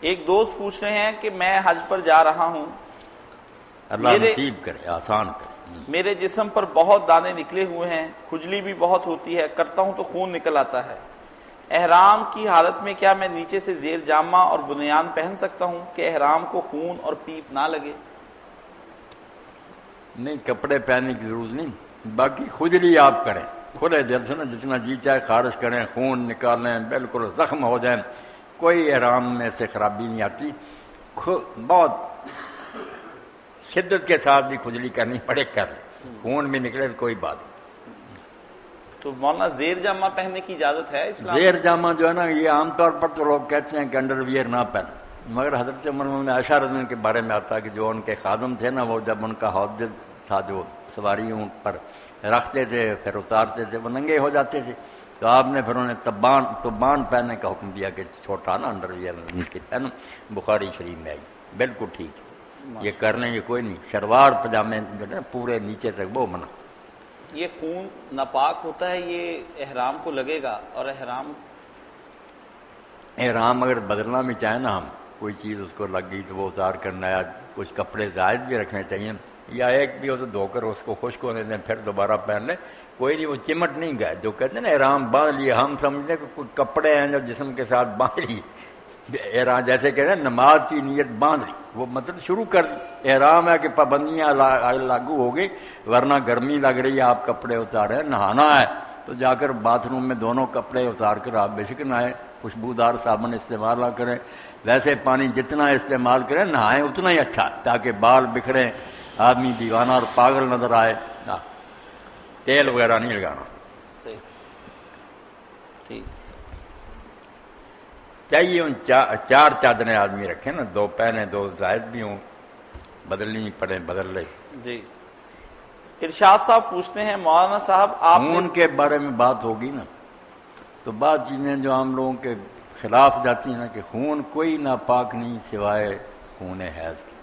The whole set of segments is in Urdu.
ایک دوست پوچھ رہے ہیں کہ میں حج پر جا رہا ہوں، اللہ نصیب کرے، آسان کرے۔ میرے جسم پر بہت دانے نکلے ہوئے ہیں، کھجلی بھی بہت ہوتی ہے، کرتا ہوں تو خون نکل آتا ہے۔ احرام کی حالت میں کیا میں نیچے سے زیر جامہ اور بنیان پہن سکتا ہوں کہ احرام کو خون اور پیپ نہ لگے؟ نہیں، کپڑے پہننے کی ضرورت نہیں، باقی کھجلی آپ کریں کھلے دل سے نا، جتنا جی چاہے خارج کریں، خون نکالیں، بالکل زخم ہو جائیں، کوئی احرام میں سے خرابی نہیں آتی۔ بہت شدت کے ساتھ بھی کھجلی کرنی پڑے کر، خون بھی نکلے کوئی بات نہیں۔ تو مولانا زیر جامہ پہننے کی اجازت ہے اسلام؟ زیر جامہ جو ہے نا، یہ عام طور پر تو لوگ کہتے ہیں کہ انڈر ویئر نہ پہن، مگر حضرت عمر بن عائشہ رضی اللہ عنہ کے بارے میں آتا ہے کہ جو ان کے خادم تھے نا، وہ جب ان کا حوض تھا جو سواری اونٹ پر رکھتے تھے پھر اتارتے تھے، وہ ننگے ہو جاتے تھے، تو آپ نے پھر انہیں تبان پہننے کا حکم دیا کہ چھوٹا نا انڈر ویئر نیچے پہنو۔ بخاری شریف میں آئی، بالکل ٹھیک ہے، یہ کرنے یہ کوئی نہیں، شلوار پجامے جو ہے پورے نیچے تک وہ منع۔ یہ خون ناپاک ہوتا ہے، یہ احرام کو لگے گا، اور احرام اگر بدلنا بھی چاہیں نا ہم، کوئی چیز اس کو لگ گئی تو وہ اتار کر نیا کچھ کپڑے زائد بھی رکھنے چاہیے، یا ایک بھی ہو تو دھو کر اس کو خشک ہونے دیں پھر دوبارہ پہن لیں، کوئی نہیں، وہ چمٹ نہیں گئے۔ جو کہتے ہیں نا احرام باندھ لیے، ہم سمجھتے ہیں کہ کچھ کپڑے ہیں جو جسم کے ساتھ باندھ لی، احرام جیسے کہتے ہیں نماز کی نیت باندھ لی، وہ مطلب شروع کر دی۔ احرام ہے کہ پابندیاں لاگو ہو گئی، ورنہ گرمی لگ رہی ہے، آپ کپڑے اتارے، نہانا ہے تو جا کر باتھ روم میں دونوں کپڑے اتار کر آپ بے شک نہائیں، خوشبودار صابن استعمال نہ کریں، ویسے پانی جتنا استعمال کریں نہائیں اتنا ہی اچھا، تاکہ بال بکھریں، آدمی دیوانہ اور پاگل نظر آئے۔ تیل وغیرہ نہیں لگانا صحیح ٹھیک۔ چاہیے ان چار چادریں آدمی رکھیں نا، دو پہنے دو زائد بھی ہوں، بدلنی پڑے بدل لے۔ جی ارشاد صاحب پوچھتے ہیں مولانا صاحب آپ نے خون کے بارے میں بات ہوگی نا تو بعض چیزیں جو عام لوگوں کے خلاف جاتی ہیں نا، کہ خون کوئی ناپاک نہیں سوائے خون حیض کی،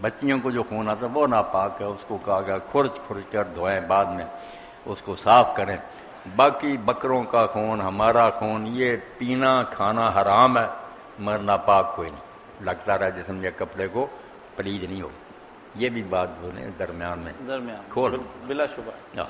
بچیوں کو جو خون آتا ہے وہ ناپاک ہے، اس کو کہا گیا کھرچ کر دھوئیں، بعد میں اس کو صاف کریں۔ باقی بکروں کا خون، ہمارا خون، یہ پینا کھانا حرام ہے، مگر ناپاک کوئی نہیں، لگتا رہا جسم یا کپڑے کو پلید نہیں ہو، یہ بھی بات بولیں درمیان میں کھول بلا شبہ۔